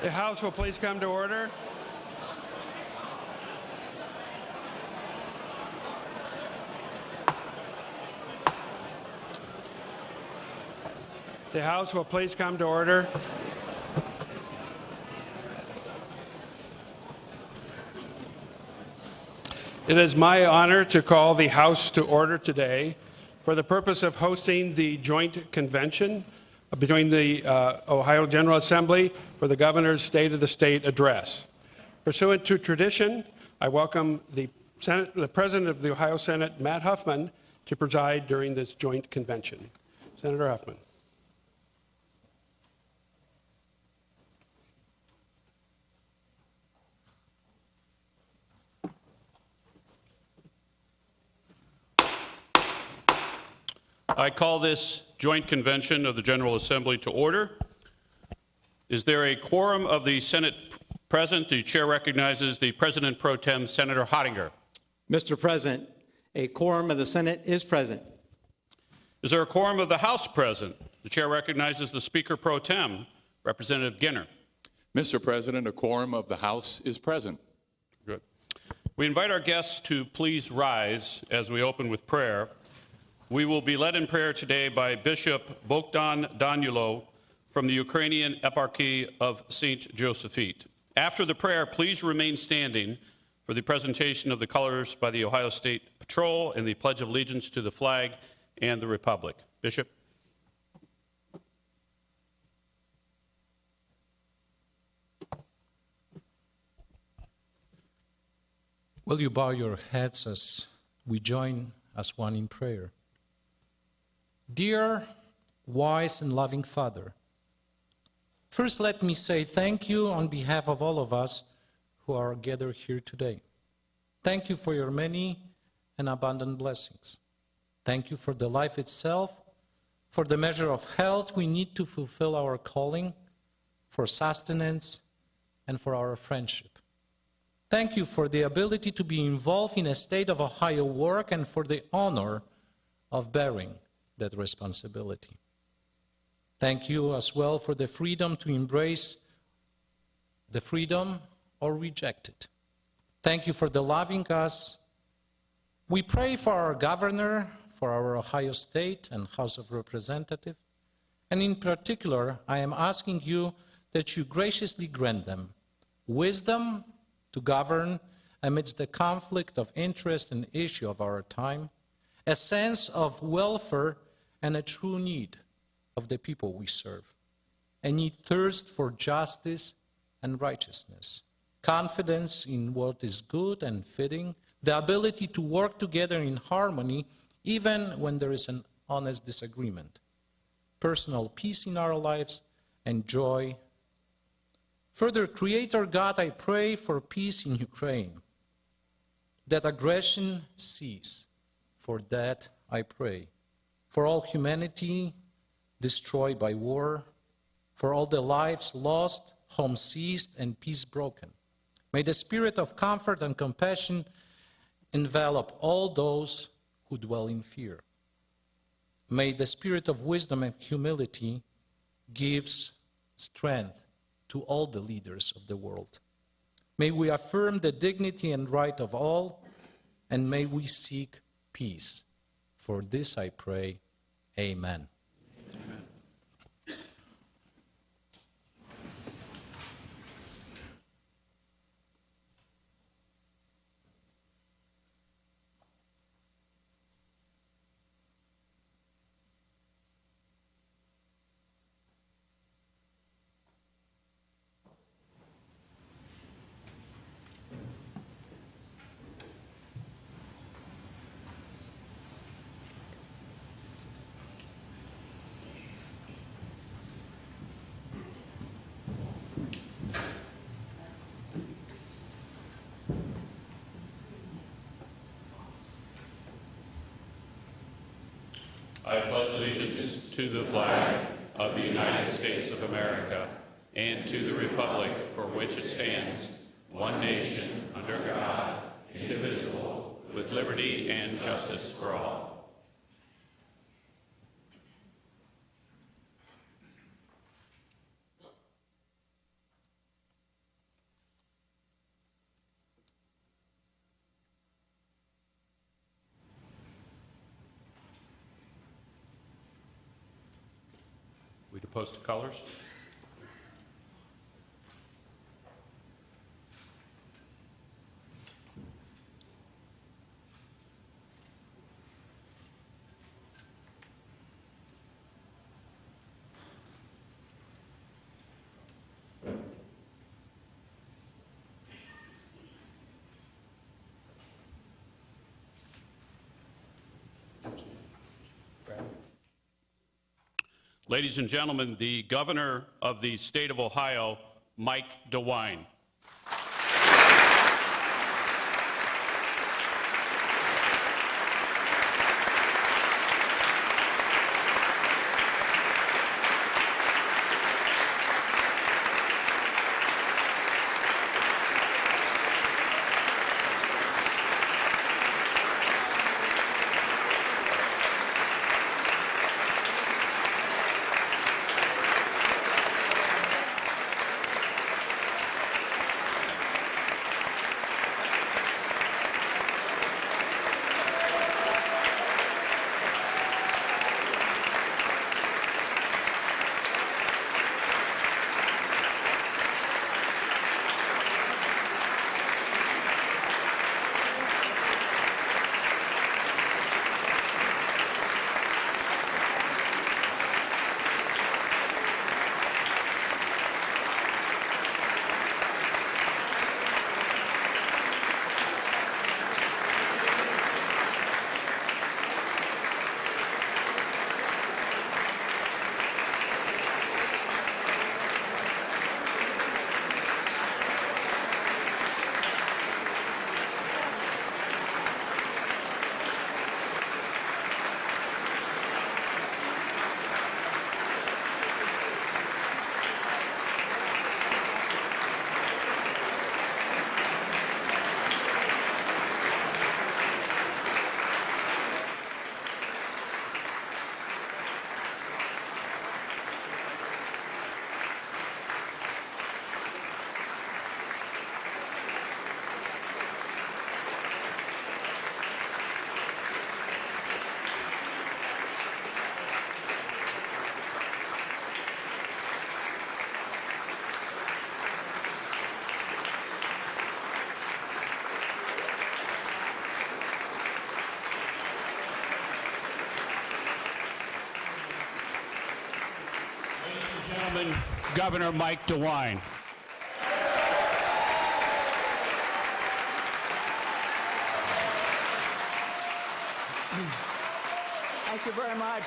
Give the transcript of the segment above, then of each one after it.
The House will please come to order. The House will please come to order. It is my honor to call the House to order today for the purpose of hosting the joint convention between the Ohio General Assembly for the Governor's State of the State address. Pursuant to tradition, I welcome the President of the Ohio Senate, Matt Huffman, to preside during this joint convention. Senator Huffman. I call this joint convention of the General Assembly to order. Is there a quorum of the Senate present? The chair recognizes the President Pro Tem, Senator Hottinger. Mr. President, a quorum of the Senate is present. Is there a quorum of the House present? The chair recognizes the Speaker Pro Tem, Representative Ginner. Mr. President, a quorum of the House is present. Good. We invite our guests to please rise as we open with prayer. We will be led in prayer today by Bishop Bogdan Danulo from the Ukrainian Eparchy of St. Josephite. After the prayer, please remain standing for the presentation of the colors by the Ohio State Patrol and the Pledge of Allegiance to the flag and the Republic. Bishop. Will you bow your heads as we join as one in prayer? Dear, wise and loving Father, first let me say thank you on behalf of all of us who are gathered here today. Thank you for your many and abundant blessings. Thank you for the life itself, for the measure of health we need to fulfill our calling, for sustenance, and for our friendship. Thank you for the ability to be involved in a state of Ohio work and for the honor of bearing that responsibility. Thank you as well for the freedom to embrace the freedom or reject it. Thank you for the loving us. We pray for our governor, for our Ohio State and House of Representatives, and in particular, I am asking you that you graciously grant them wisdom to govern amidst the conflict of interest and issue of our time, a sense of welfare and a true need of the people we serve, a need thirst for justice and righteousness, confidence in what is good and fitting, the ability to work together in harmony even when there is an honest disagreement, personal peace in our lives, and joy. Further, Creator God, I pray for peace in Ukraine, that aggression cease. For that I pray. For all humanity destroyed by war, for all the lives lost, homes seized, and peace broken. May the spirit of comfort and compassion envelop all those who dwell in fear. May the spirit of wisdom and humility give strength to all the leaders of the world. May we affirm the dignity and right of all, and may we seek peace. For this I pray, amen. I pledge allegiance to the flag of the United States of America and to the republic for which it stands, one nation, under God, indivisible, with liberty and justice for all. post of colors. Ladies and gentlemen, the Governor of the State of Ohio, Mike DeWine. Gentlemen, Governor Mike DeWine. Thank you very much.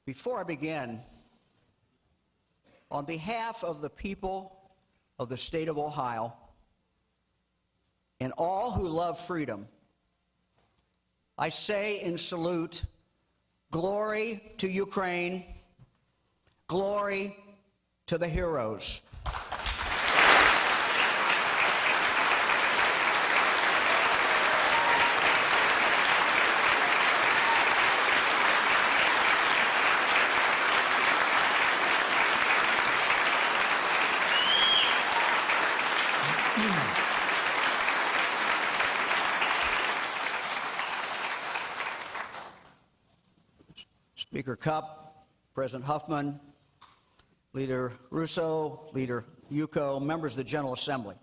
Before I begin, on behalf of the people of the state of Ohio and all who love freedom, I say in salute, glory to Ukraine, glory to the heroes. Speaker Cupp, President Huffman, Leader Russo, Leader Yuko, members of the General Assembly,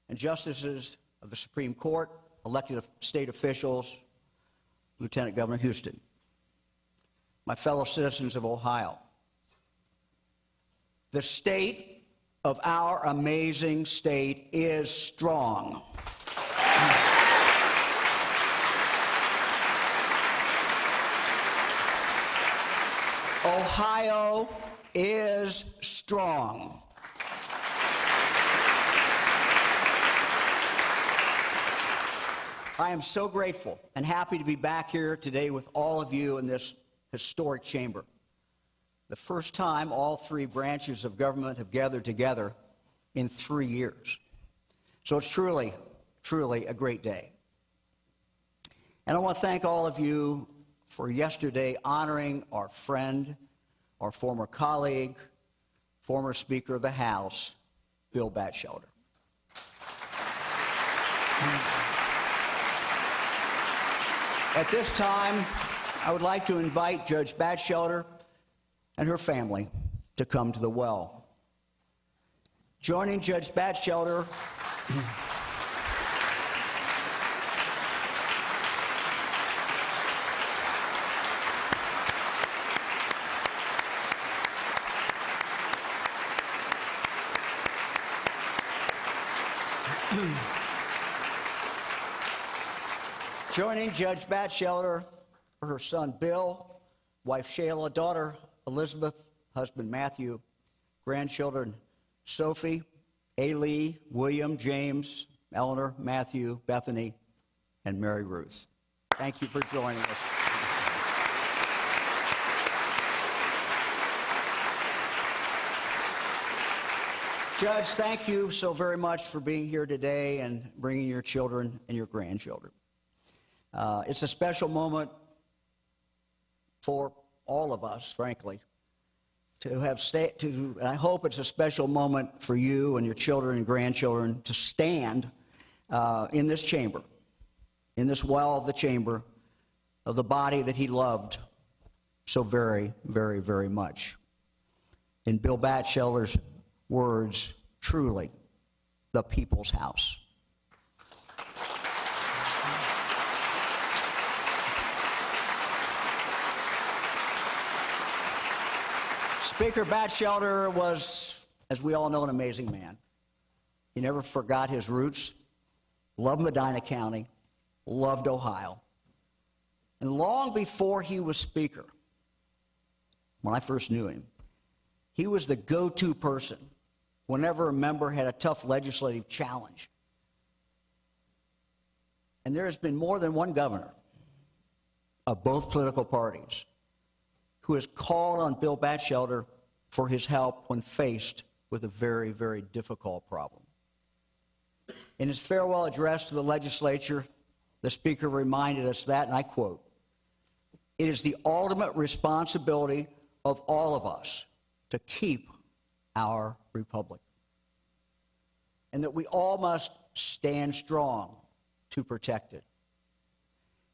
and justices of the Supreme Court, elected state officials, Lieutenant Governor Houston, my fellow citizens of Ohio. The state of our amazing state is strong. Ohio is strong. I am so grateful and happy to be back here today with all of you in this historic chamber. The first time all three branches of government have gathered together in 3 years. So it's truly, truly a great day. And I want to thank all of you for yesterday honoring our friend, our former colleague, former Speaker of the House, Bill Batchelder. At this time, I would like to invite Judge Batchelder and her family to come to the well. Joining Judge Batchelder Joining Judge Batchelder are her son Bill, wife Shayla, daughter Elizabeth, husband Matthew, grandchildren Sophie, Ailey, William, James, Eleanor, Matthew, Bethany, and Mary Ruth. Thank you for joining us. Judge, thank you so very much for being here today and bringing your children and your grandchildren. It's a special moment for all of us, frankly, to have and I hope it's a special moment for you and your children and grandchildren to stand in this chamber, in this well of the chamber of the body that he loved so very, very, very much. In Bill Batchelder's words, truly, the people's house. Speaker Batchelder was, as we all know, an amazing man. He never forgot his roots, loved Medina County, loved Ohio. And long before he was Speaker, when I first knew him, he was the go-to person whenever a member had a tough legislative challenge. And there has been more than one governor of both political parties who has called on Bill Batchelder for his help when faced with a very, very difficult problem. In his farewell address to the legislature, the Speaker reminded us that, and I quote, "It is the ultimate responsibility of all of us to keep our republic, and that we all must stand strong to protect it."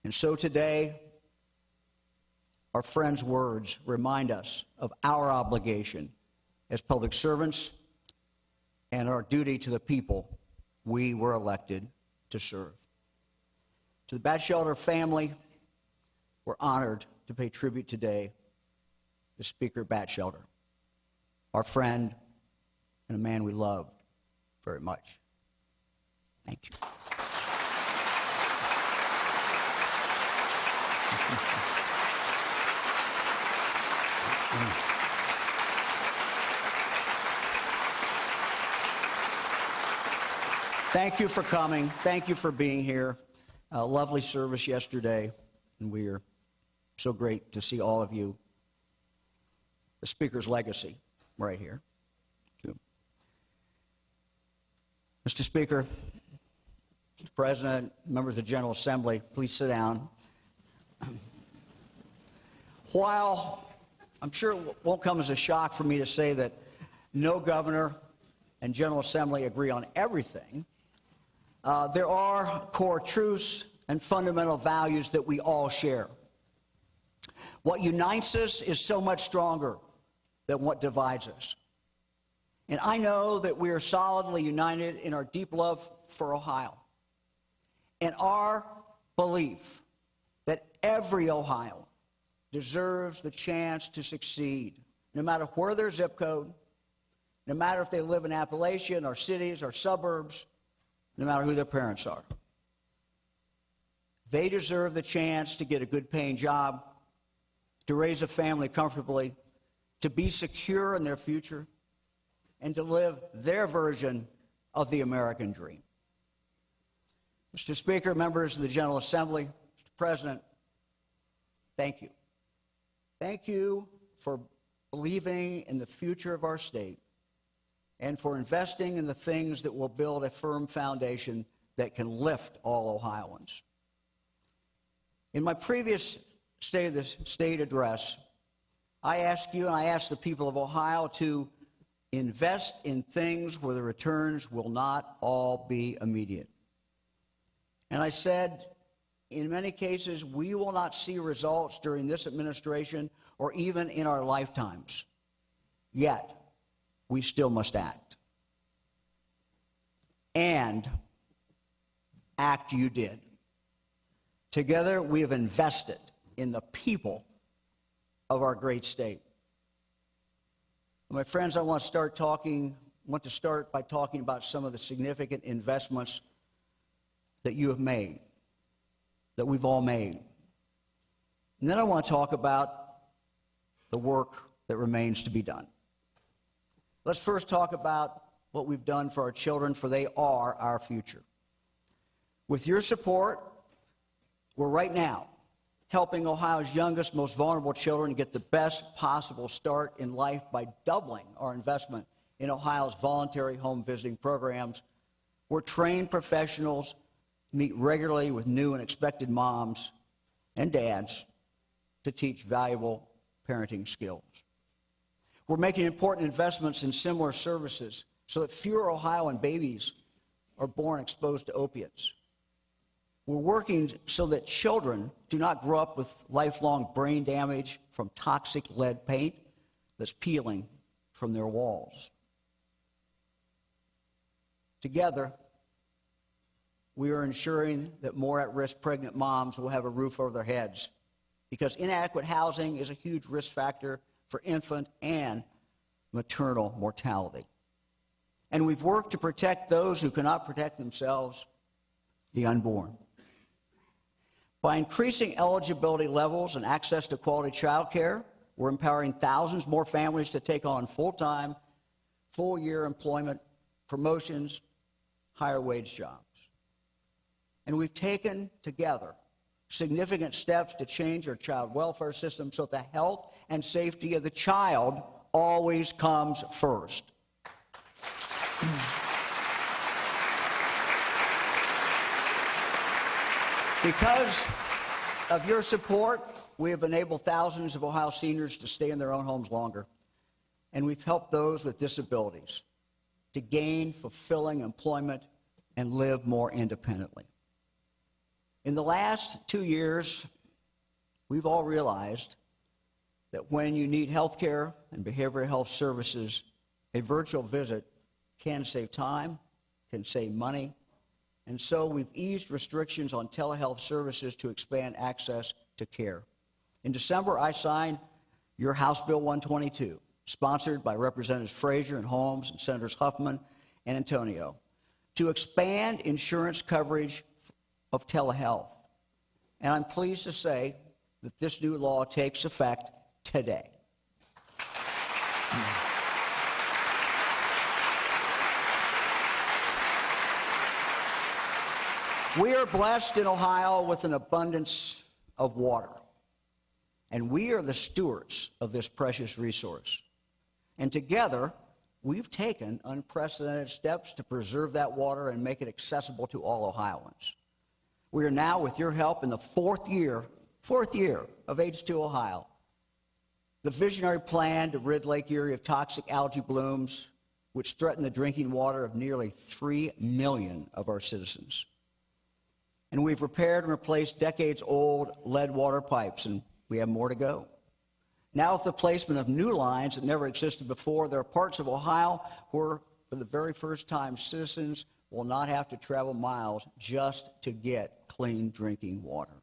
And so today, our friend's words remind us of our obligation as public servants and our duty to the people we were elected to serve. To the Batchelder family, we're honored to pay tribute today to Speaker Batchelder, our friend and a man we love very much. Thank you. Thank you for coming. Thank you for being here. A lovely service yesterday, and we are so great to see all of you. The Speaker's legacy right here. Thank you. Mr. Speaker, Mr. President, members of the General Assembly, please sit down. While I'm sure it won't come as a shock for me to say that no governor and General Assembly agree on everything, there are core truths and fundamental values that we all share. What unites us is so much stronger than what divides us. And I know that we are solidly united in our deep love for Ohio and our belief that every Ohioan deserves the chance to succeed, no matter where their zip code, no matter if they live in Appalachia, in our cities, our suburbs, no matter who their parents are. They deserve the chance to get a good paying job, to raise a family comfortably, to be secure in their future, and to live their version of the American dream. Mr. Speaker, members of the General Assembly, Mr. President, thank you. Thank you for believing in the future of our state and for investing in the things that will build a firm foundation that can lift all Ohioans. In my previous State of the State address, I asked you and I asked the people of Ohio to Invest in things where the returns will not all be immediate. And I said, in many cases, we will not see results during this administration or even in our lifetimes. Yet, we still must act. And act you did. Together, we have invested in the people of our great state. My friends, I want to start by talking about some of the significant investments that you have made, that we've all made. And then I want to talk about the work that remains to be done. Let's first talk about what we've done for our children, for they are our future. With your support, we're right now helping Ohio's youngest, most vulnerable children get the best possible start in life by doubling our investment in Ohio's voluntary home visiting programs, where trained professionals meet regularly with new and expected moms and dads to teach valuable parenting skills. We're making important investments in similar services so that fewer Ohioan babies are born exposed to opiates. We're working so that children do not grow up with lifelong brain damage from toxic lead paint that's peeling from their walls. Together, we are ensuring that more at-risk pregnant moms will have a roof over their heads, because inadequate housing is a huge risk factor for infant and maternal mortality. And we've worked to protect those who cannot protect themselves, the unborn. By increasing eligibility levels and access to quality child care, we're empowering thousands more families to take on full-time, full-year employment, promotions, higher wage jobs. And we've taken together significant steps to change our child welfare system so that the health and safety of the child always comes first. Because of your support, we have enabled thousands of Ohio seniors to stay in their own homes longer. And we've helped those with disabilities to gain fulfilling employment and live more independently. In the last 2 years, we've all realized that when you need health care and behavioral health services, a virtual visit can save time, can save money, and so we've eased restrictions on telehealth services to expand access to care. In December, I signed your House Bill 122, sponsored by Representatives Frazier and Holmes and Senators Huffman and Antonio, to expand insurance coverage of telehealth. And I'm pleased to say that this new law takes effect today. We are blessed in Ohio with an abundance of water, and we are the stewards of this precious resource. And together, we've taken unprecedented steps to preserve that water and make it accessible to all Ohioans. We are now, with your help, in the fourth year of H2 Ohio. The visionary plan to rid Lake Erie of toxic algae blooms, which threaten the drinking water of nearly 3 million of our citizens. And we've repaired and replaced decades-old lead water pipes, and we have more to go. Now, with the placement of new lines that never existed before, there are parts of Ohio where, for the very first time, citizens will not have to travel miles just to get clean drinking water.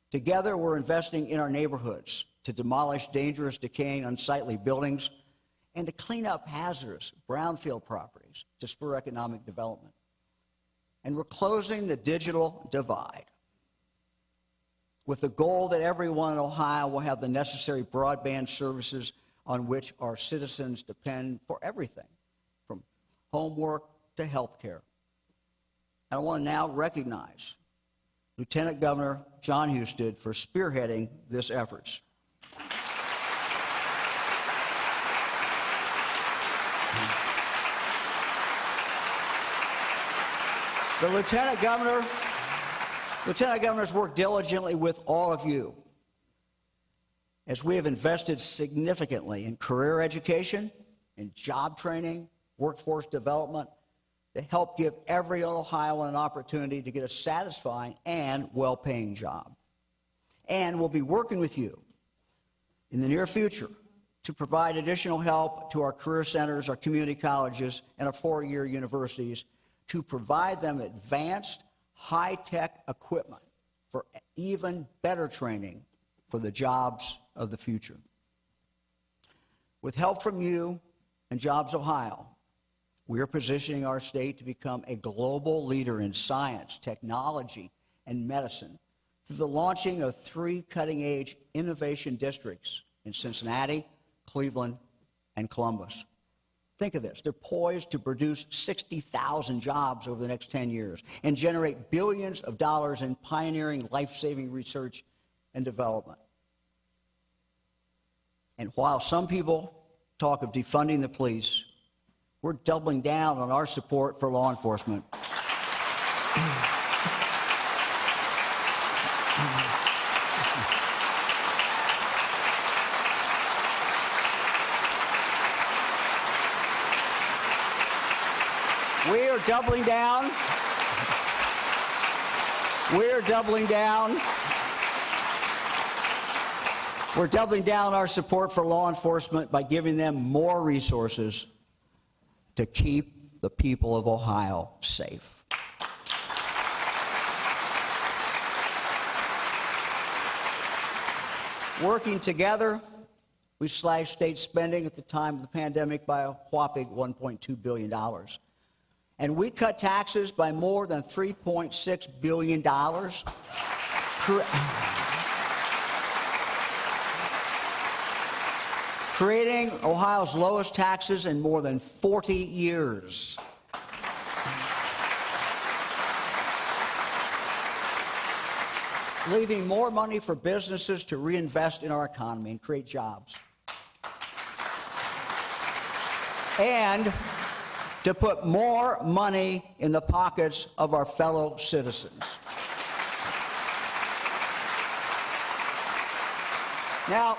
Together, we're investing in our neighborhoods to demolish dangerous, decaying, unsightly buildings and to clean up hazardous brownfield properties to spur economic development. And we're closing the digital divide with the goal that everyone in Ohio will have the necessary broadband services on which our citizens depend for everything, from homework to health care. And I want to now recognize Lieutenant Governor John Husted for spearheading this effort. The Lieutenant Governor's worked diligently with all of you as we have invested significantly in career education in job training, workforce development, to help give every Ohioan an opportunity to get a satisfying and well-paying job. And we'll be working with you in the near future to provide additional help to our career centers, our community colleges, and our four-year universities to provide them advanced, high-tech equipment for even better training for the jobs of the future. With help from you and Jobs Ohio, we are positioning our state to become a global leader in science, technology, and medicine through the launching of 3 cutting-edge innovation districts in Cincinnati, Cleveland, and Columbus. Think of this. They're poised to produce 60,000 jobs over the next 10 years and generate billions of dollars in pioneering life-saving research and development. And while some people talk of defunding the police, we're doubling down on our support for law enforcement. We are doubling down. We're doubling down. We're doubling down our support for law enforcement by giving them more resources to keep the people of Ohio safe. Working together, we slashed state spending at the time of the pandemic by a whopping $1.2 billion. And we cut taxes by more than $3.6 billion. Creating Ohio's lowest taxes in more than 40 years. Leaving more money for businesses to reinvest in our economy and create jobs. And to put more money in the pockets of our fellow citizens. Now,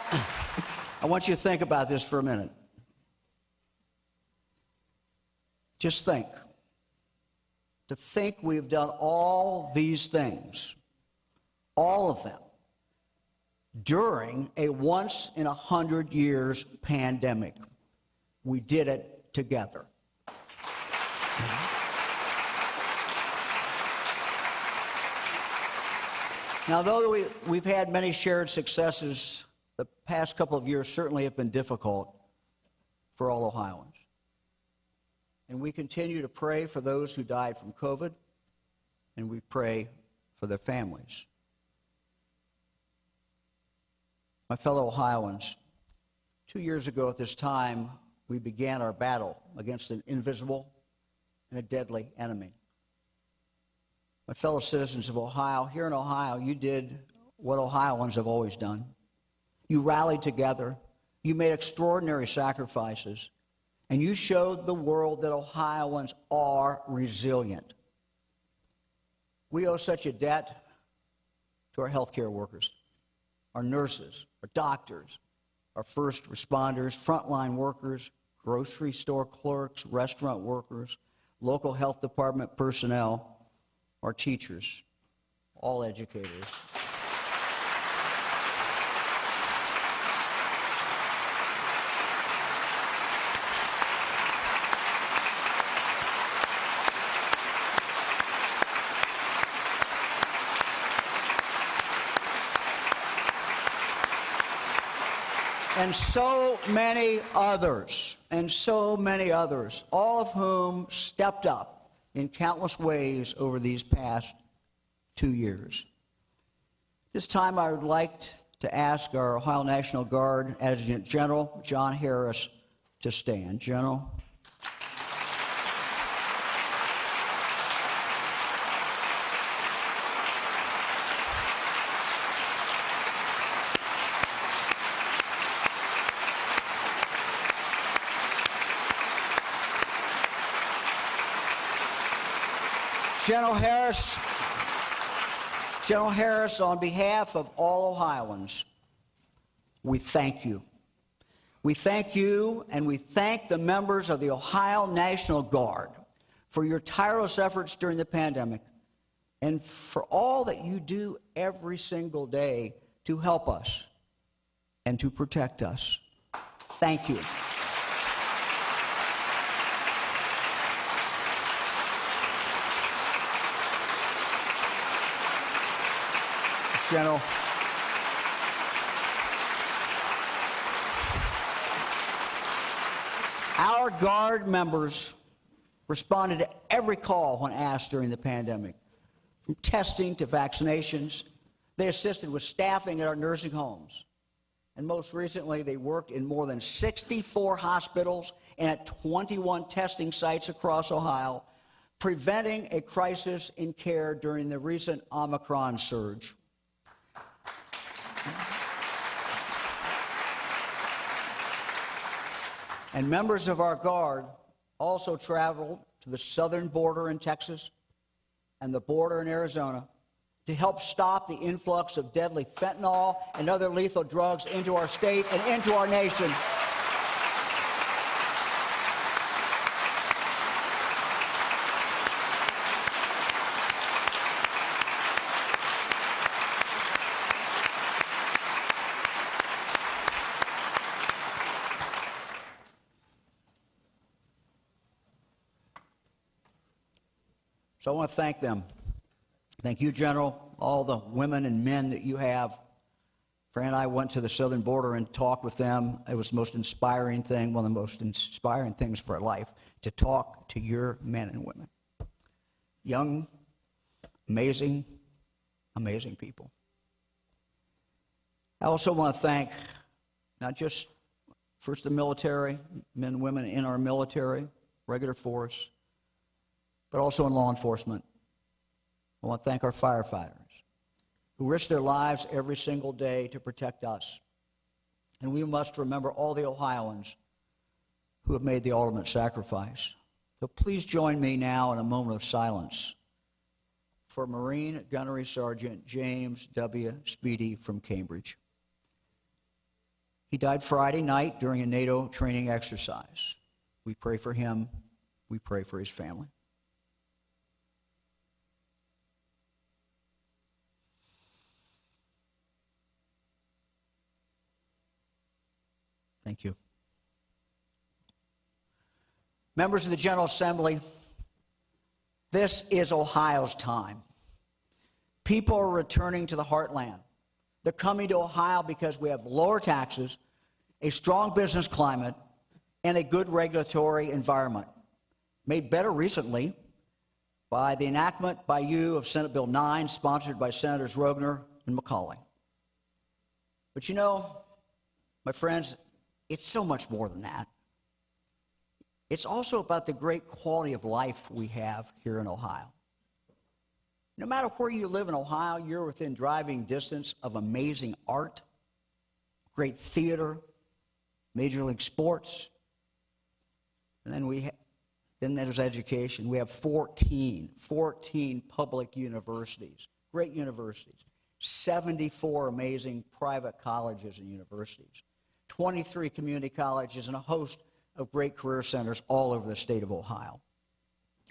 I want you to think about this for a minute. Just think. To think we've done all these things, all of them, during a once-in-100 pandemic. We did it together. Now, though we've had many shared successes, the past couple of years certainly have been difficult for all Ohioans. And we continue to pray for those who died from COVID, and we pray for their families. My fellow Ohioans, 2 years ago at this time, we began our battle against an invisible and a deadly enemy. My fellow citizens of Ohio, here in Ohio, you did what Ohioans have always done. You rallied together, you made extraordinary sacrifices, and you showed the world that Ohioans are resilient. We owe such a debt to our healthcare workers, our nurses, our doctors, our first responders, frontline workers, grocery store clerks, restaurant workers, local health department personnel, our teachers, all educators. And so many others, all of whom stepped up in countless ways over these past 2 years. This time I would like to ask our Ohio National Guard Adjutant General John Harris to stand. General. General Harris, on behalf of all Ohioans, we thank you. We thank you and we thank the members of the Ohio National Guard for your tireless efforts during the pandemic and for all that you do every single day to help us and to protect us. Thank you. General, our Guard members responded to every call when asked during the pandemic, from testing to vaccinations. They assisted with staffing at our nursing homes. And most recently, they worked in more than 64 hospitals and at 21 testing sites across Ohio, preventing a crisis in care during the recent Omicron surge. And members of our Guard also traveled to the southern border in Texas and the border in Arizona to help stop the influx of deadly fentanyl and other lethal drugs into our state and into our nation. So I want to thank them. Thank you, General, all the women and men that you have. Fran and I went to the southern border and talked with them. It was the most inspiring thing, one of the most inspiring things for our life, to talk to your men and women. Young, amazing, amazing people. I also want to thank not just first the military, men and women in our military, regular force, but also in law enforcement. I want to thank our firefighters who risk their lives every single day to protect us. And we must remember all the Ohioans who have made the ultimate sacrifice. So please join me now in a moment of silence for Marine Gunnery Sergeant James W. Speedy from Cambridge. He died Friday night during a NATO training exercise. We pray for him. We pray for his family. Thank you. Members of the General Assembly, this is Ohio's time. People are returning to the heartland. They're coming to Ohio because we have lower taxes, a strong business climate, and a good regulatory environment, made better recently by the enactment by you of Senate Bill 9, sponsored by Senators Rogner and McCauley. But you know, my friends, it's so much more than that. It's also about the great quality of life we have here in Ohio. No matter where you live in Ohio, you're within driving distance of amazing art, great theater, major league sports, and then there's education. We have 14 public universities, great universities, 74 amazing private colleges and universities, 23 community colleges, and a host of great career centers all over the state of Ohio.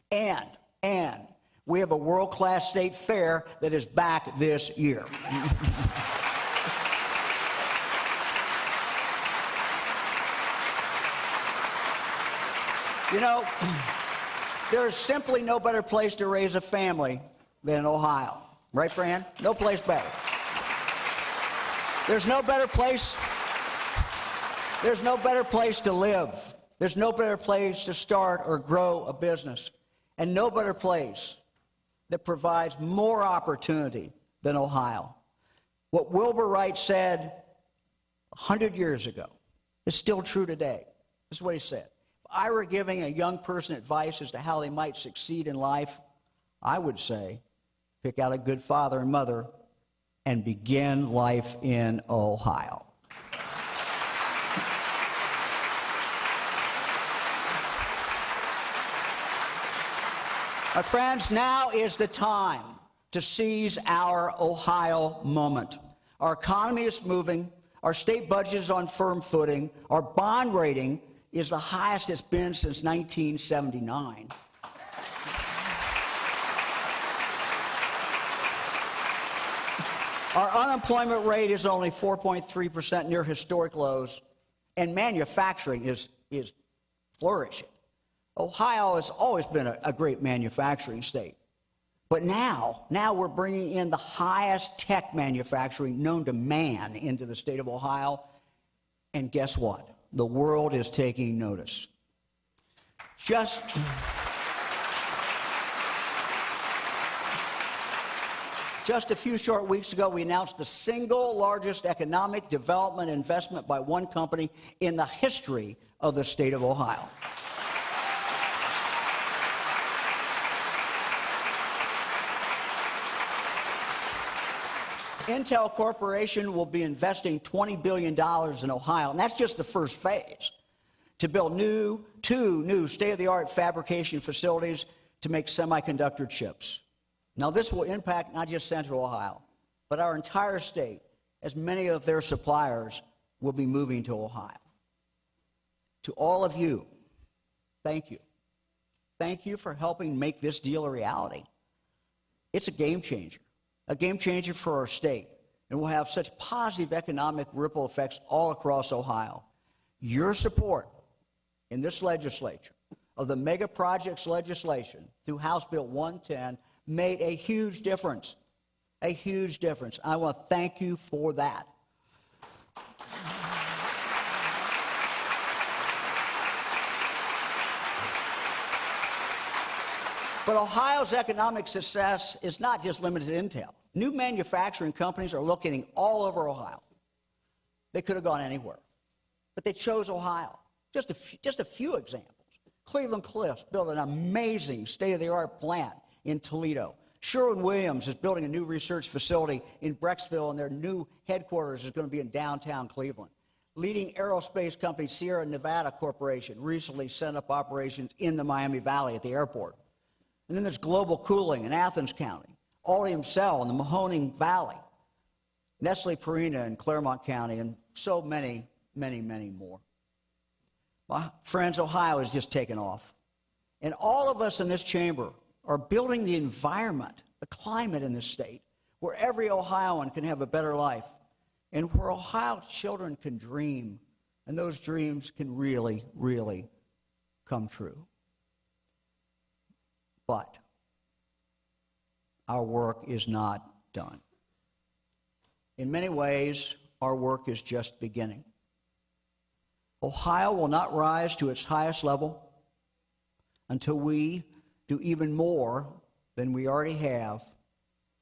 And we have a world-class state fair that is back this year. You know, there is simply no better place to raise a family than Ohio. Right, Fran? No place better. There's no better place. There's no better place to live. There's no better place to start or grow a business. And no better place that provides more opportunity than Ohio. What Wilbur Wright said 100 years ago is still true today. This is what he said. If I were giving a young person advice as to how they might succeed in life, I would say, pick out a good father and mother and begin life in Ohio. My friends, now is the time to seize our Ohio moment. Our economy is moving, Our state budget is on firm footing. Our bond rating is the highest it's been since 1979. Our unemployment rate is only 4.3%, near historic lows, and manufacturing is flourishing. Ohio has always been a great manufacturing state. But now we're bringing in the highest tech manufacturing known to man into the state of Ohio. And guess what? The world is taking notice. Just a few short weeks ago, we announced the single largest economic development investment by one company in the history of the state of Ohio. Intel Corporation will be investing $20 billion in Ohio, and that's just the first phase, to build two new state-of-the-art fabrication facilities to make semiconductor chips. Now, this will impact not just Central Ohio, but our entire state, as many of their suppliers will be moving to Ohio. To all of you, thank you. Thank you for helping make this deal a reality. It's a game changer for our state, and will have such positive economic ripple effects all across Ohio. Your support in this legislature of the mega projects legislation through House Bill 110 made a huge difference. A huge difference. I want to thank you for that. But Ohio's economic success is not just limited to Intel. New manufacturing companies are locating all over Ohio. They could have gone anywhere, but they chose Ohio. Just a few examples. Cleveland-Cliffs built an amazing state-of-the-art plant in Toledo. Sherwin-Williams is building a new research facility in Brexville, and their new headquarters is going to be in downtown Cleveland. Leading aerospace company Sierra Nevada Corporation recently set up operations in the Miami Valley at the airport. And then there's Global Cooling in Athens County, Oleum Cell in the Mahoning Valley, Nestle Purina in Claremont County, and so many, many, many more. My friends, Ohio has just taken off. And all of us in this chamber are building the environment, the climate in this state, where every Ohioan can have a better life, and where Ohio children can dream, and those dreams can really, really come true. But our work is not done. In many ways, our work is just beginning. Ohio will not rise to its highest level until we do even more than we already have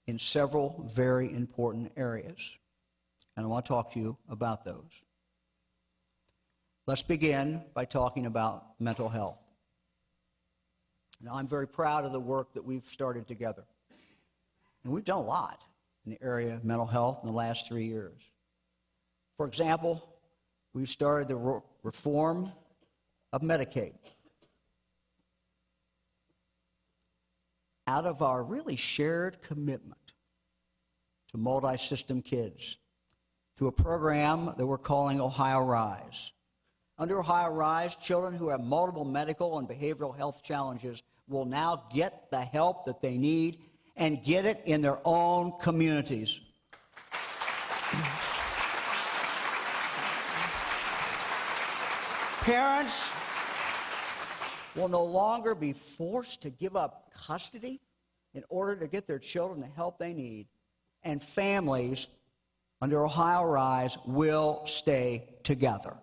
in several very important areas. And I want to talk to you about those. Let's begin by talking about mental health. Now, I'm very proud of the work that we've started together. And we've done a lot in the area of mental health in the last 3 years. For example, we've started the reform of Medicaid. Out of our really shared commitment to multi-system kids, through a program that we're calling Ohio Rise. Under Ohio Rise, children who have multiple medical and behavioral health challenges will now get the help that they need and get it in their own communities. Parents will no longer be forced to give up custody in order to get their children the help they need, and families under Ohio Rise will stay together.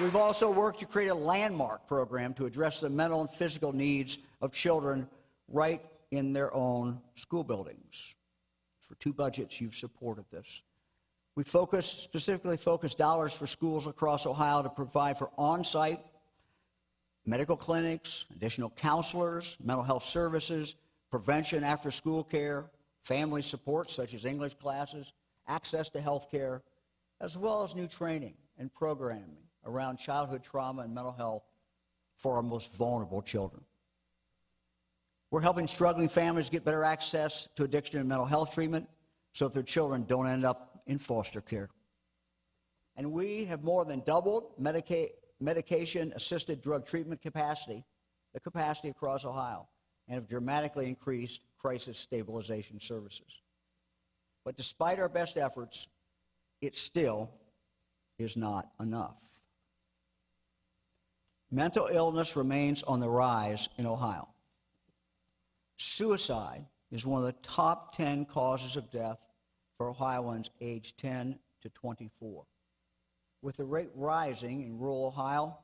We've also worked to create a landmark program to address the mental and physical needs of children right in their own school buildings. For 2 budgets, you've supported this. We specifically focused dollars for schools across Ohio to provide for on-site medical clinics, additional counselors, mental health services, prevention after school care, family support such as English classes, access to health care, as well as new training and programming around childhood trauma and mental health for our most vulnerable children. We're helping struggling families get better access to addiction and mental health treatment so that their children don't end up in foster care. And we have more than doubled medication-assisted drug treatment capacity, the capacity across Ohio, and have dramatically increased crisis stabilization services. But despite our best efforts, it still is not enough. Mental illness remains on the rise in Ohio. Suicide is one of the top 10 causes of death for Ohioans aged 10 to 24, with the rate rising in rural Ohio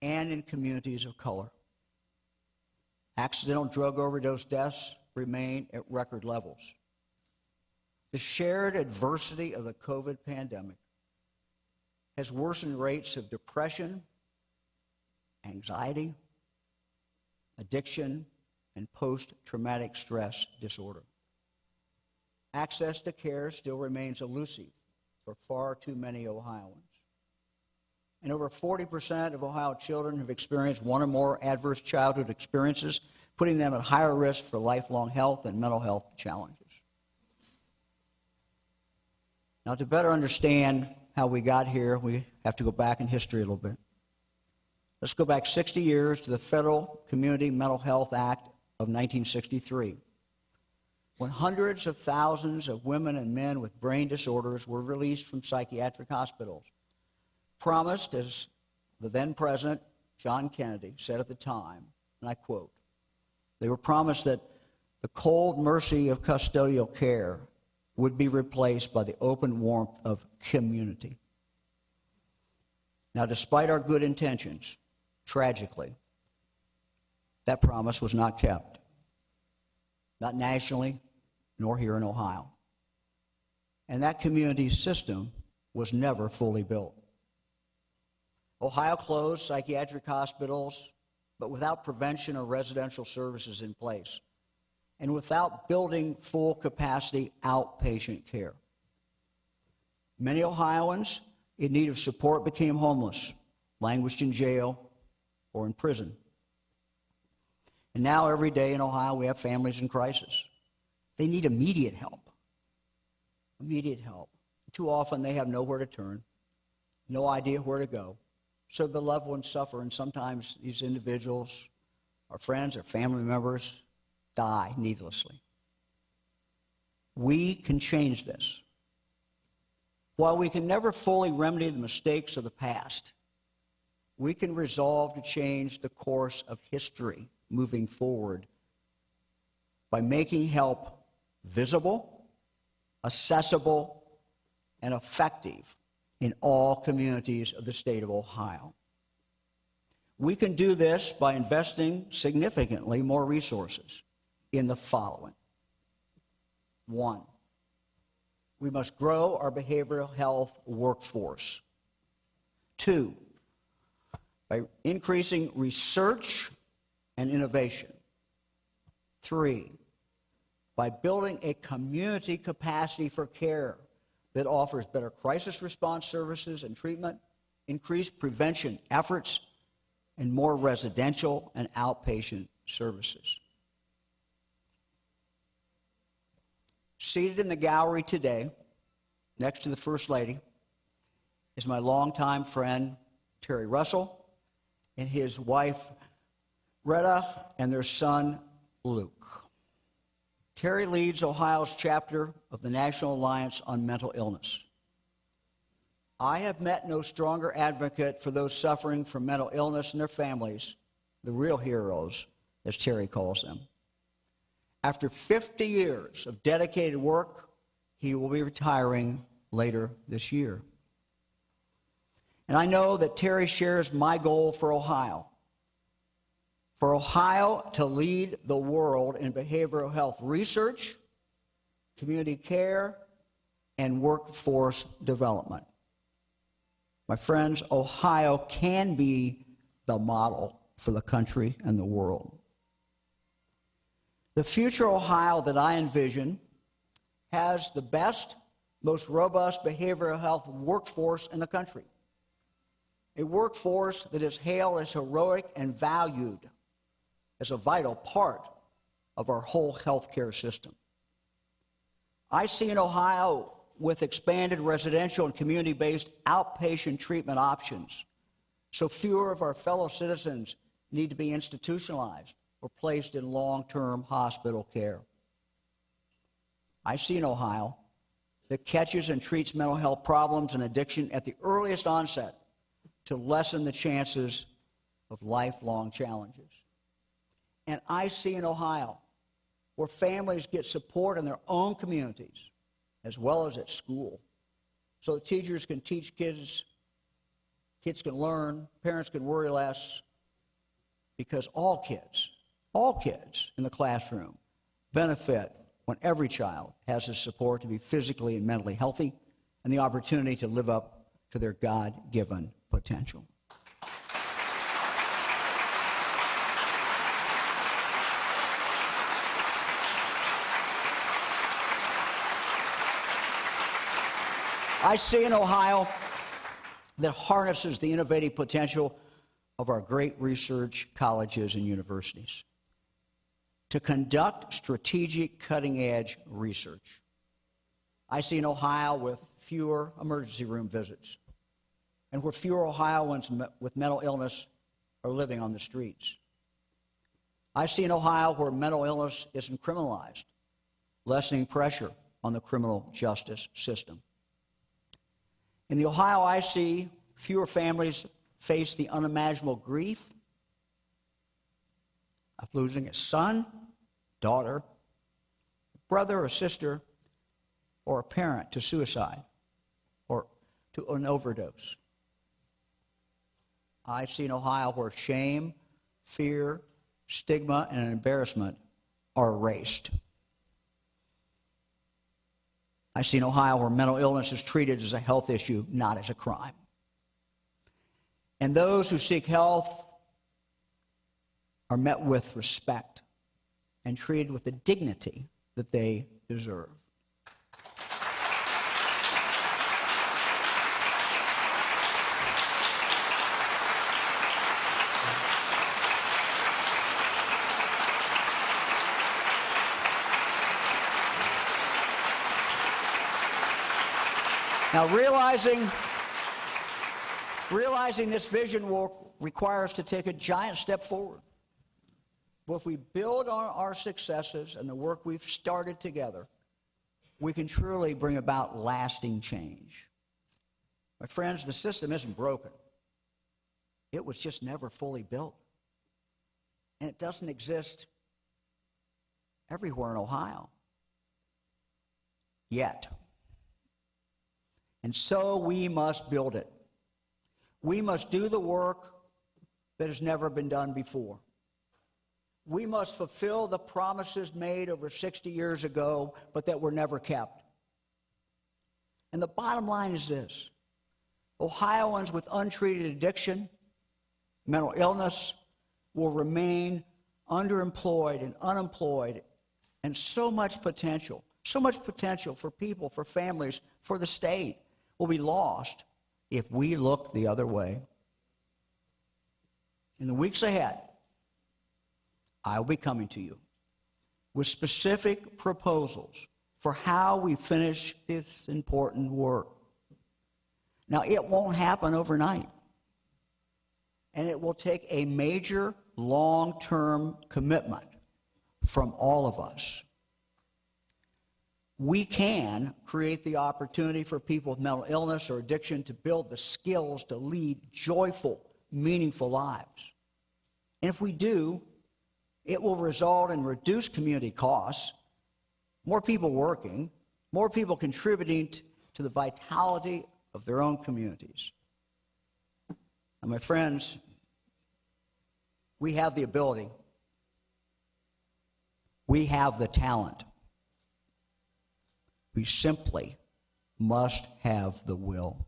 and in communities of color. Accidental drug overdose deaths remain at record levels. The shared adversity of the COVID pandemic has worsened rates of depression, anxiety, addiction, and post-traumatic stress disorder. Access to care still remains elusive for far too many Ohioans. And over 40% of Ohio children have experienced one or more adverse childhood experiences, putting them at higher risk for lifelong health and mental health challenges. Now, to better understand how we got here, we have to go back in history a little bit. Let's go back 60 years to the Federal Community Mental Health Act of 1963, when hundreds of thousands of women and men with brain disorders were released from psychiatric hospitals, promised, as the then President John Kennedy said at the time, and I quote, they were promised that the cold mercy of custodial care would be replaced by the open warmth of community. Now, despite our good intentions, tragically, that promise was not kept, not nationally, nor here in Ohio. And that community system was never fully built. Ohio closed psychiatric hospitals, but without prevention or residential services in place, and without building full capacity outpatient care. Many Ohioans in need of support became homeless, languished in jail or in prison. And now every day in Ohio we have families in crisis. They need immediate help. Immediate help. Too often they have nowhere to turn, no idea where to go. So the loved ones suffer, and sometimes these individuals, our friends, our family members, die needlessly. We can change this. While we can never fully remedy the mistakes of the past, we can resolve to change the course of history moving forward by making help visible, accessible, and effective in all communities of the state of Ohio. We can do this by investing significantly more resources in the following. 1, we must grow our behavioral health workforce. 2, by increasing research and innovation. 3, by building a community capacity for care that offers better crisis response services and treatment, increased prevention efforts, and more residential and outpatient services. Seated in the gallery today, next to the First Lady, is my longtime friend, Terry Russell, and his wife, Retta, and their son, Luke. Terry leads Ohio's chapter of the National Alliance on Mental Illness. I have met no stronger advocate for those suffering from mental illness and their families, the real heroes, as Terry calls them. After 50 years of dedicated work, he will be retiring later this year. And I know that Terry shares my goal for Ohio to lead the world in behavioral health research, community care, and workforce development. My friends, Ohio can be the model for the country and the world. The future Ohio that I envision has the best, most robust behavioral health workforce in the country. A workforce that is hailed as heroic and valued as a vital part of our whole healthcare system. I see in Ohio with expanded residential and community-based outpatient treatment options, so fewer of our fellow citizens need to be institutionalized or placed in long-term hospital care. I see in Ohio that catches and treats mental health problems and addiction at the earliest onset to lessen the chances of lifelong challenges. And I see in Ohio where families get support in their own communities as well as at school, so that teachers can teach kids, kids can learn, parents can worry less, because all kids in the classroom benefit when every child has the support to be physically and mentally healthy and the opportunity to live up to their God-given potential. I see an Ohio that harnesses the innovative potential of our great research colleges and universities to conduct strategic cutting-edge research. I see an Ohio with fewer emergency room visits and where fewer Ohioans with mental illness are living on the streets. I see an Ohio where mental illness isn't criminalized, lessening pressure on the criminal justice system. In the Ohio I see, fewer families face the unimaginable grief of losing a son, daughter, brother or sister, or a parent to suicide or to an overdose. I see in Ohio where shame, fear, stigma, and embarrassment are erased. I see in Ohio where mental illness is treated as a health issue, not as a crime. And those who seek health are met with respect and treated with the dignity that they deserve. Now, realizing this vision will require us to take a giant step forward. But if we build on our successes and the work we've started together, we can truly bring about lasting change. My friends, the system isn't broken. It was just never fully built. And it doesn't exist everywhere in Ohio yet. And so we must build it. We must do the work that has never been done before. We must fulfill the promises made over 60 years ago, but that were never kept. And the bottom line is this: Ohioans with untreated addiction, mental illness, will remain underemployed and unemployed, and so much potential for people, for families, for the state will be lost if we look the other way. In the weeks ahead, I will be coming to you with specific proposals for how we finish this important work. Now, it won't happen overnight, and it will take a major long-term commitment from all of us. We can create the opportunity for people with mental illness or addiction to build the skills to lead joyful, meaningful lives. And if we do, it will result in reduced community costs, more people working, more people contributing to the vitality of their own communities. And my friends, we have the ability. We have the talent. We simply must have the will.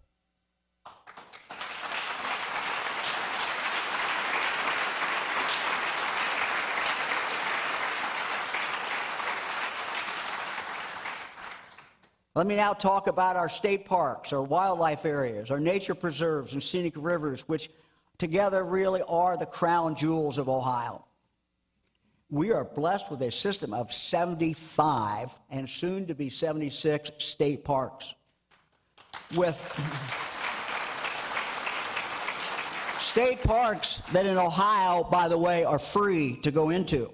Let me now talk about our state parks, our wildlife areas, our nature preserves and scenic rivers, which together really are the crown jewels of Ohio. We are blessed with a system of 75 and soon to be 76 state parks. With state parks that in Ohio, by the way, are free to go into.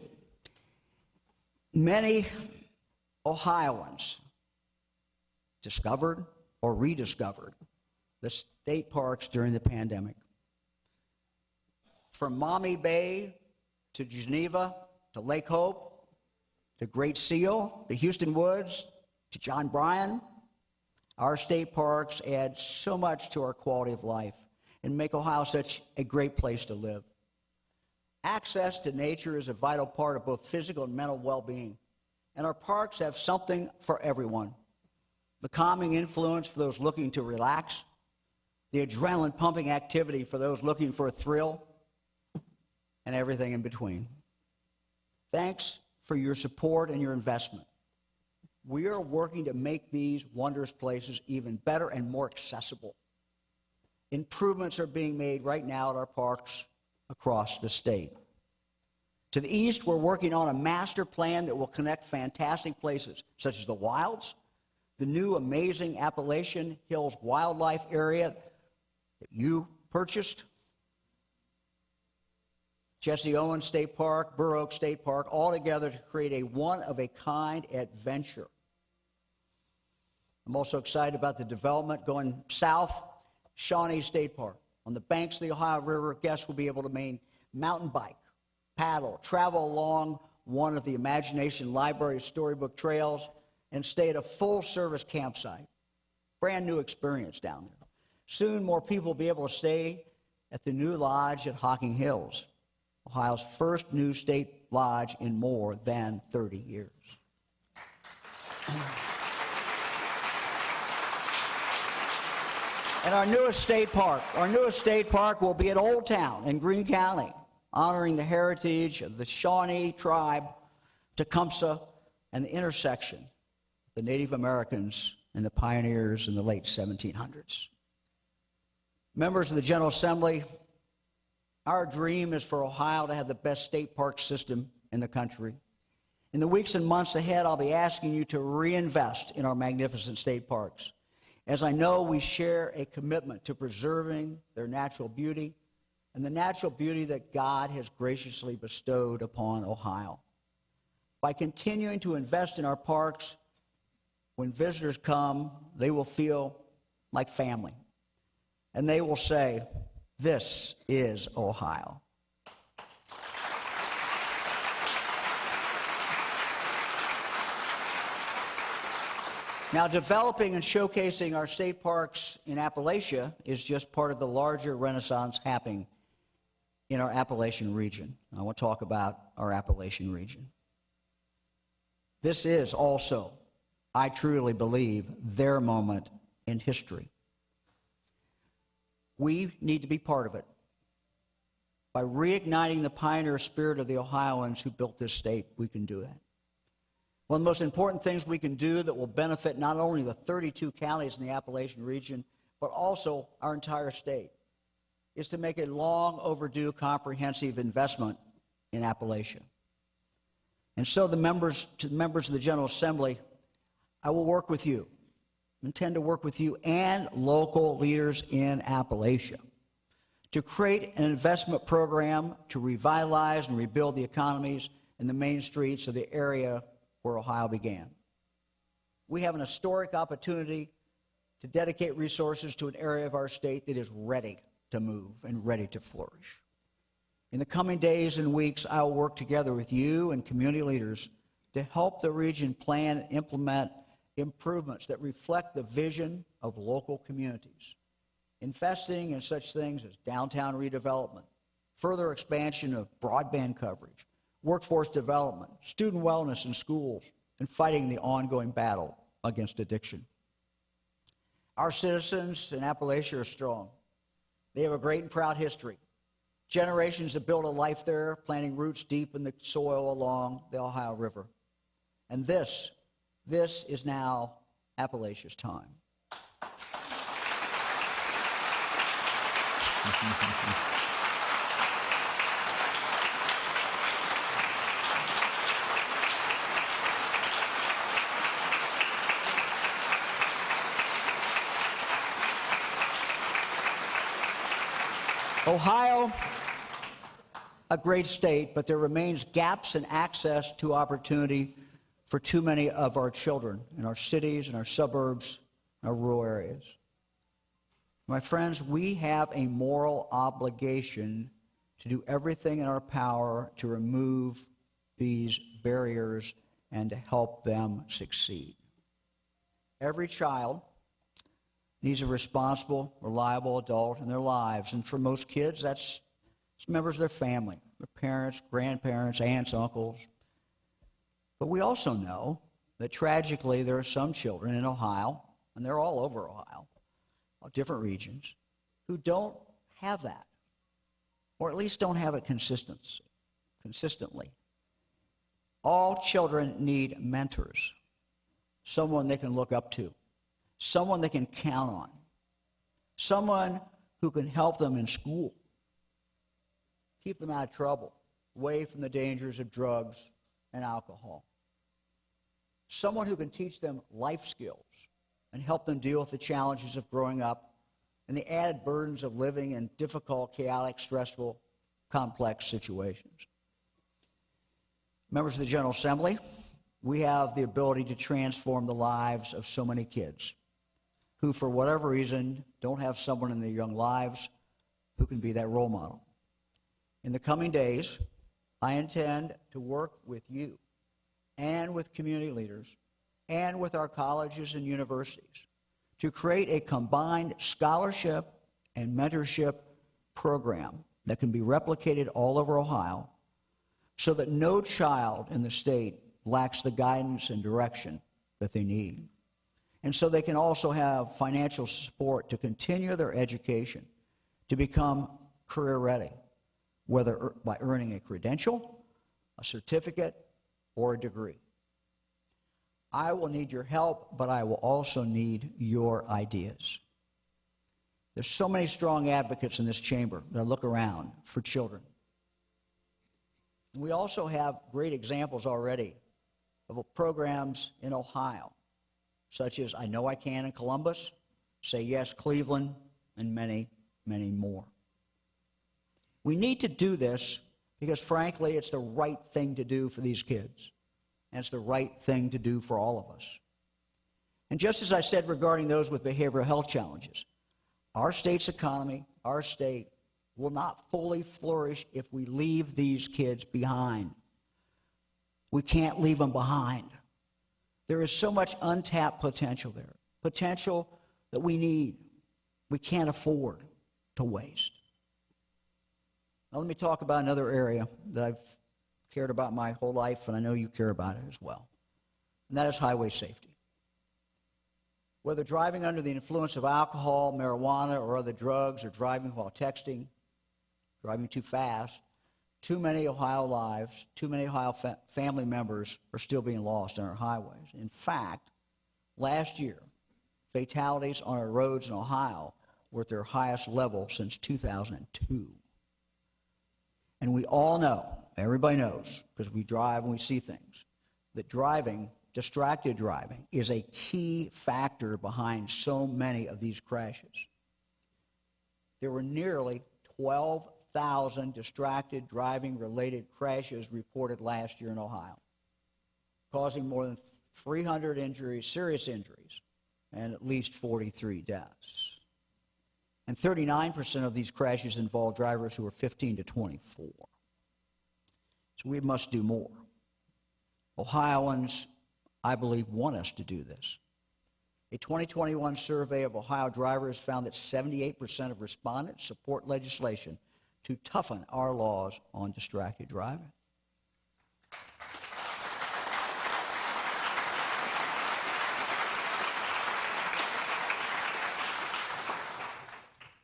Many Ohioans discovered or rediscovered the state parks during the pandemic. From Maumee Bay to Geneva to Lake Hope to Great Seal, the Houston Woods to John Bryan, our state parks add so much to our quality of life and make Ohio such a great place to live. Access to nature is a vital part of both physical and mental well-being, and our parks have something for everyone. The calming influence for those looking to relax, the adrenaline-pumping activity for those looking for a thrill, and everything in between. Thanks for your support and your investment. We are working to make these wondrous places even better and more accessible. Improvements are being made right now at our parks across the state. To the east, we're working on a master plan that will connect fantastic places such as the Wilds, the new amazing Appalachian Hills Wildlife Area that you purchased, Jesse Owens State Park, Burr Oak State Park, all together to create a one-of-a-kind adventure. I'm also excited about the development going south, Shawnee State Park. On the banks of the Ohio River, guests will be able to mountain bike, paddle, travel along one of the Imagination Library storybook trails, and stay at a full-service campsite. Brand new experience down there. Soon, more people will be able to stay at the new lodge at Hocking Hills, Ohio's first new state lodge in more than 30 years. And our newest state park will be at Old Town in Greene County, honoring the heritage of the Shawnee tribe, Tecumseh, and the intersection of the Native Americans and the pioneers in the late 1700s. Members of the General Assembly, our dream is for Ohio to have the best state park system in the country. In the weeks and months ahead, I'll be asking you to reinvest in our magnificent state parks, as I know we share a commitment to preserving their natural beauty and the natural beauty that God has graciously bestowed upon Ohio. By continuing to invest in our parks, when visitors come, they will feel like family, and they will say, "This is Ohio." Now, developing and showcasing our state parks in Appalachia is just part of the larger renaissance happening in our Appalachian region. I want to talk about our Appalachian region. This is also, I truly believe, their moment in history. We need to be part of it by reigniting the pioneer spirit of the Ohioans who built this state. We can do that. One of the most important things we can do that will benefit not only the 32 counties in the Appalachian region, but also our entire state, is to make a long overdue comprehensive investment in Appalachia. And so to the members of the General Assembly, I will work with you, intend to work with you and local leaders in Appalachia to create an investment program to revitalize and rebuild the economies and the main streets of the area where Ohio began. We have an historic opportunity to dedicate resources to an area of our state that is ready to move and ready to flourish. In the coming days and weeks, I will work together with you and community leaders to help the region plan and implement improvements that reflect the vision of local communities, investing in such things as downtown redevelopment, further expansion of broadband coverage, workforce development, student wellness in schools, and fighting the ongoing battle against addiction. Our citizens in Appalachia are strong. They have a great and proud history. Generations have built a life there, planting roots deep in the soil along the Ohio River. And this is now Appalachia's time. Ohio, a great state, but there remains gaps in access to opportunity for too many of our children in our cities, in our suburbs, in our rural areas. My friends, we have a moral obligation to do everything in our power to remove these barriers and to help them succeed. Every child needs a responsible, reliable adult in their lives, and for most kids, that's members of their family, their parents, grandparents, aunts, uncles. But we also know that tragically there are some children in Ohio, and they're all over Ohio, different regions, who don't have that, or at least don't have it consistently. All children need mentors, someone they can look up to, someone they can count on, someone who can help them in school, keep them out of trouble, away from the dangers of drugs and alcohol, someone who can teach them life skills and help them deal with the challenges of growing up and the added burdens of living in difficult, chaotic, stressful, complex situations. Members of the General Assembly, we have the ability to transform the lives of so many kids who, for whatever reason, don't have someone in their young lives who can be that role model. In the coming days, I intend to work with you and with community leaders and with our colleges and universities to create a combined scholarship and mentorship program that can be replicated all over Ohio so that no child in the state lacks the guidance and direction that they need. And so they can also have financial support to continue their education, to become career ready, whether by earning a credential, a certificate, or a degree. I will need your help, but I will also need your ideas. There's so many strong advocates in this chamber that look around for children. And we also have great examples already of programs in Ohio, such as I Know I Can in Columbus, Say Yes Cleveland, and many, many more. We need to do this because, frankly, it's the right thing to do for these kids. And it's the right thing to do for all of us. And just as I said regarding those with behavioral health challenges, our state's economy, our state, will not fully flourish if we leave these kids behind. We can't leave them behind. There is so much untapped potential there, potential that we can't afford to waste. Now let me talk about another area that I've cared about my whole life, and I know you care about it as well, and that is highway safety. Whether driving under the influence of alcohol, marijuana, or other drugs, or driving while texting, driving too fast, too many Ohio lives, too many Ohio family members are still being lost on our highways. In fact, last year, fatalities on our roads in Ohio were at their highest level since 2002. And we all know, everybody knows, because we drive and we see things, that distracted driving, is a key factor behind so many of these crashes. There were nearly 12,000 distracted driving-related crashes reported last year in Ohio, causing more than 300 injuries, serious injuries, and at least 43 deaths. And 39% of these crashes involve drivers who are 15 to 24. So we must do more. Ohioans, I believe, want us to do this. A 2021 survey of Ohio drivers found that 78% of respondents support legislation to toughen our laws on distracted driving.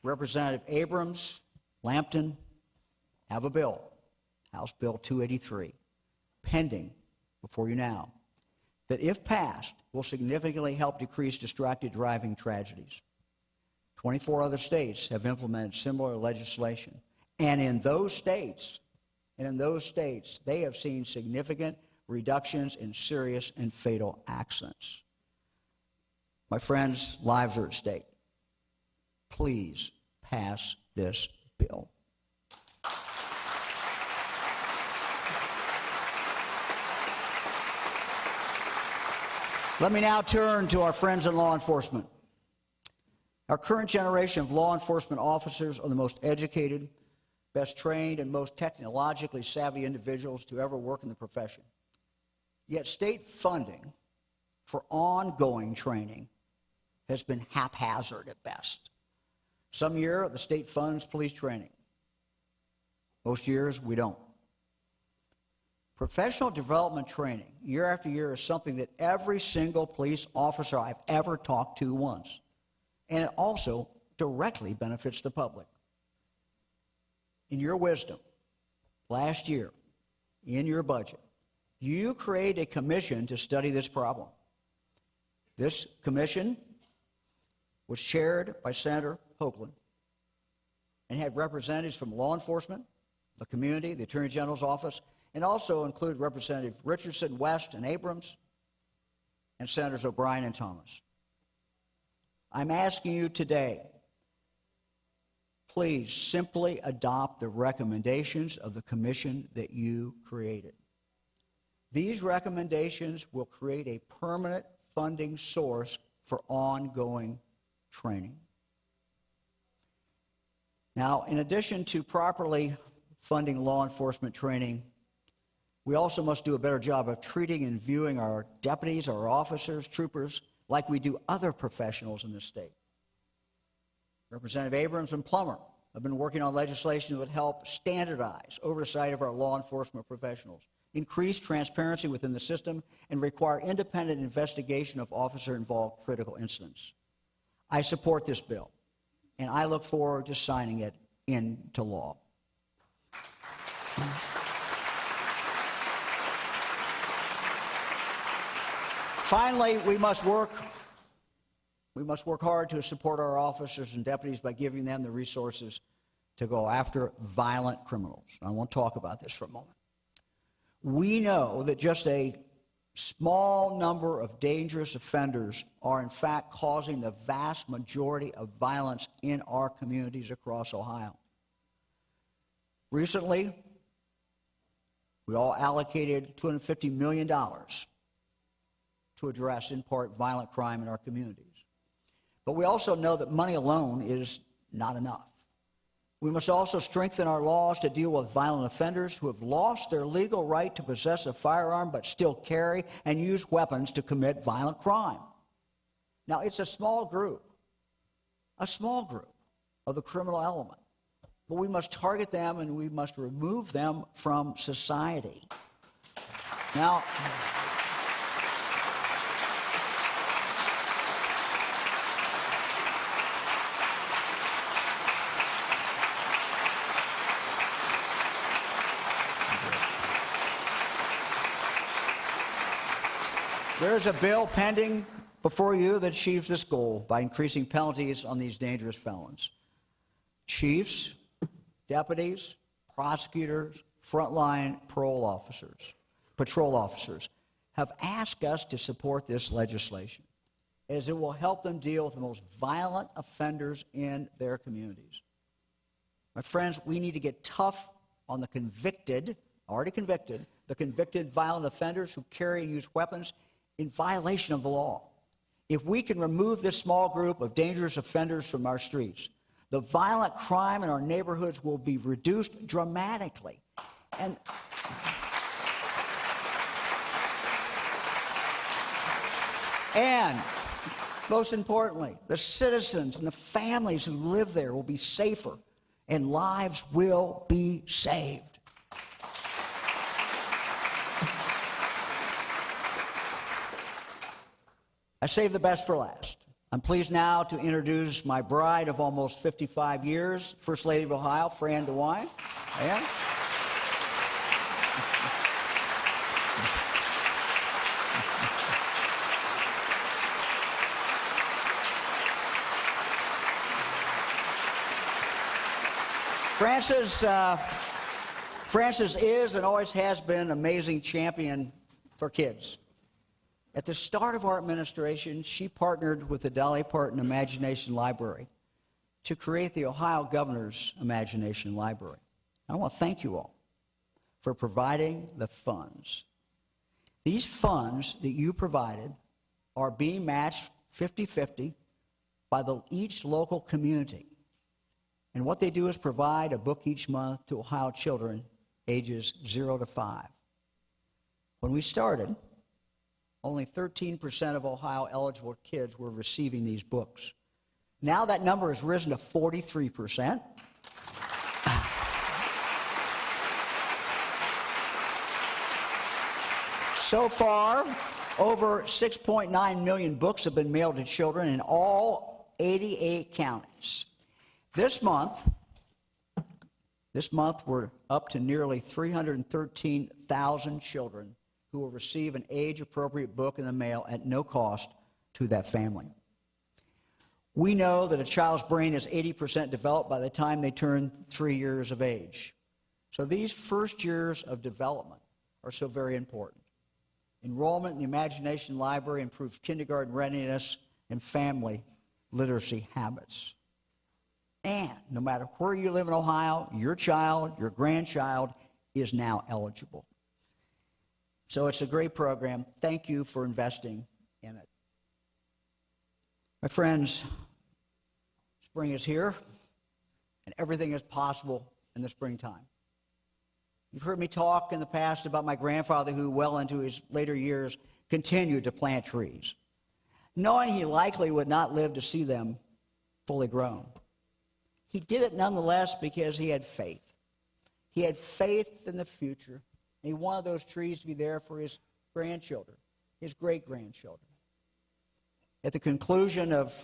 Representative Abrams, Lampton have a bill, House Bill 283, pending before you now, that if passed, will significantly help decrease distracted driving tragedies. 24 other states have implemented similar legislation. And in those states, they have seen significant reductions in serious and fatal accidents. My friends, lives are at stake. Please pass this bill. Let me now turn to our friends in law enforcement. Our current generation of law enforcement officers are the most educated, best trained, and most technologically savvy individuals to ever work in the profession. Yet state funding for ongoing training has been haphazard at best. Some year, the state funds police training. Most years, we don't. Professional development training, year after year, is something that every single police officer I've ever talked to wants. And it also directly benefits the public. In your wisdom, last year, in your budget, you created a commission to study this problem. This commission was chaired by Senator Hoagland and had representatives from law enforcement, the community, the Attorney General's office, and also included Representative Richardson, West, and Abrams, and Senators O'Brien and Thomas. I'm asking you today, please simply adopt the recommendations of the commission that you created. These recommendations will create a permanent funding source for ongoing training. Now, in addition to properly funding law enforcement training, we also must do a better job of treating and viewing our deputies, our officers, troopers, like we do other professionals in this state. Representative Abrams and Plummer have been working on legislation that would help standardize oversight of our law enforcement professionals, increase transparency within the system, and require independent investigation of officer-involved critical incidents. I support this bill, and I look forward to signing it into law. Finally, we must work hard to support our officers and deputies by giving them the resources to go after violent criminals. I want to talk about this for a moment. We know that just a small number of dangerous offenders are in fact causing the vast majority of violence in our communities across Ohio. Recently, we all allocated $250 million to address, in part, violent crime in our communities. But we also know that money alone is not enough. We must also strengthen our laws to deal with violent offenders who have lost their legal right to possess a firearm but still carry and use weapons to commit violent crime. Now, it's a small group of the criminal element. But we must target them and we must remove them from society. Now, there is a bill pending before you that achieves this goal by increasing penalties on these dangerous felons. Chiefs, deputies, prosecutors, frontline patrol officers have asked us to support this legislation, as it will help them deal with the most violent offenders in their communities. My friends, we need to get tough on the convicted violent offenders who carry and use weapons in violation of the law. If we can remove this small group of dangerous offenders from our streets, the violent crime in our neighborhoods will be reduced dramatically. And most importantly, the citizens and the families who live there will be safer and lives will be saved. I saved the best for last. I'm pleased now to introduce my bride of almost 55 years, First Lady of Ohio, Fran DeWine. And Frances is and always has been an amazing champion for kids. At the start of our administration, she partnered with the Dolly Parton Imagination Library to create the Ohio Governor's Imagination Library. I want to thank you all for providing the funds. These funds that you provided are being matched 50-50 by each local community. And what they do is provide a book each month to Ohio children ages 0 to 5. When we started, only 13% of Ohio eligible kids were receiving these books. Now that number has risen to 43%. So far, over 6.9 million books have been mailed to children in all 88 counties. This month, we're up to nearly 313,000 children who will receive an age-appropriate book in the mail at no cost to that family. We know that a child's brain is 80% developed by the time they turn 3 years of age. So these first years of development are so very important. Enrollment in the Imagination Library improves kindergarten readiness and family literacy habits. And no matter where you live in Ohio, your child, your grandchild is now eligible. So it's a great program. Thank you for investing in it. My friends, spring is here, and everything is possible in the springtime. You've heard me talk in the past about my grandfather who, well into his later years, continued to plant trees, knowing he likely would not live to see them fully grown. He did it nonetheless because he had faith. He had faith in the future, and he wanted those trees to be there for his grandchildren, his great-grandchildren. At the conclusion of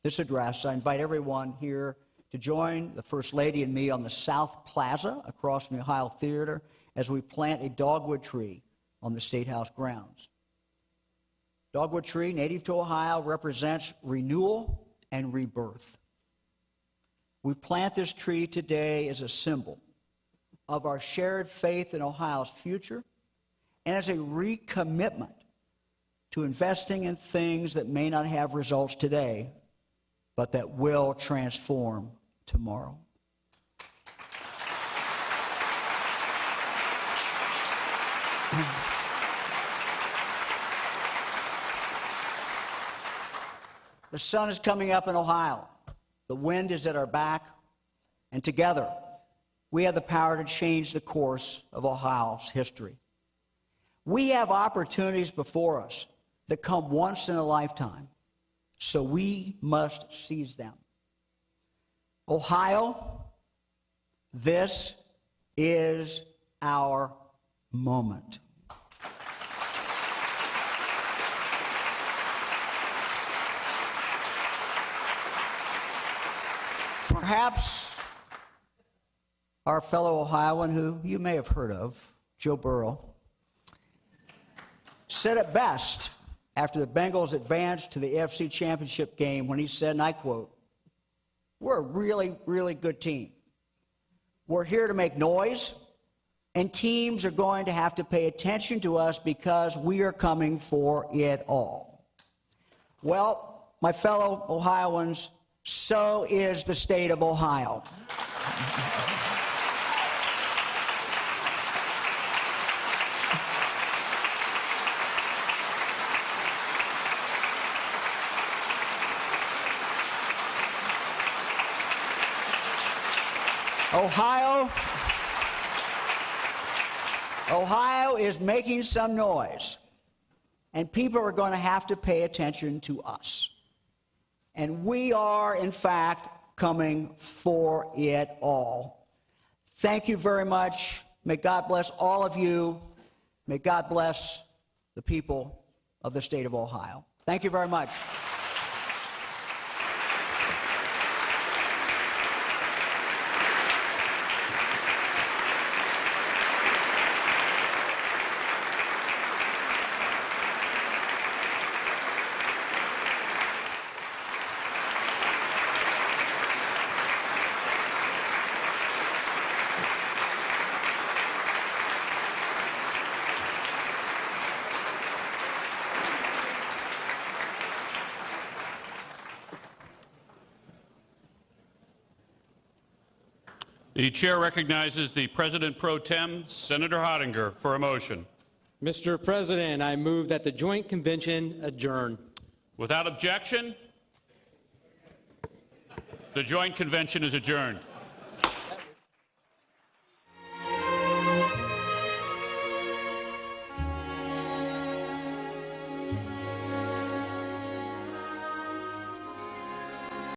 this address, I invite everyone here to join the First Lady and me on the South Plaza across from the Ohio Theater as we plant a dogwood tree on the State House grounds. Dogwood tree, native to Ohio, represents renewal and rebirth. We plant this tree today as a symbol of our shared faith in Ohio's future and as a recommitment to investing in things that may not have results today, but that will transform tomorrow. The sun is coming up in Ohio. The wind is at our back, and together we have the power to change the course of Ohio's history. We have opportunities before us that come once in a lifetime, so we must seize them. Ohio, this is our moment. Perhaps our fellow Ohioan, who you may have heard of, Joe Burrow, said it best after the Bengals advanced to the AFC Championship game when he said, and I quote, "We're a really, really good team. We're here to make noise, and teams are going to have to pay attention to us because we are coming for it all." Well, my fellow Ohioans, so is the state of Ohio. Ohio is making some noise, and people are going to have to pay attention to us. And we are, in fact, coming for it all. Thank you very much. May God bless all of you. May God bless the people of the state of Ohio. Thank you very much. The chair recognizes the President Pro Tem, Senator Hottinger, for a motion. Mr. President, I move that the joint convention adjourn. Without objection, the joint convention is adjourned.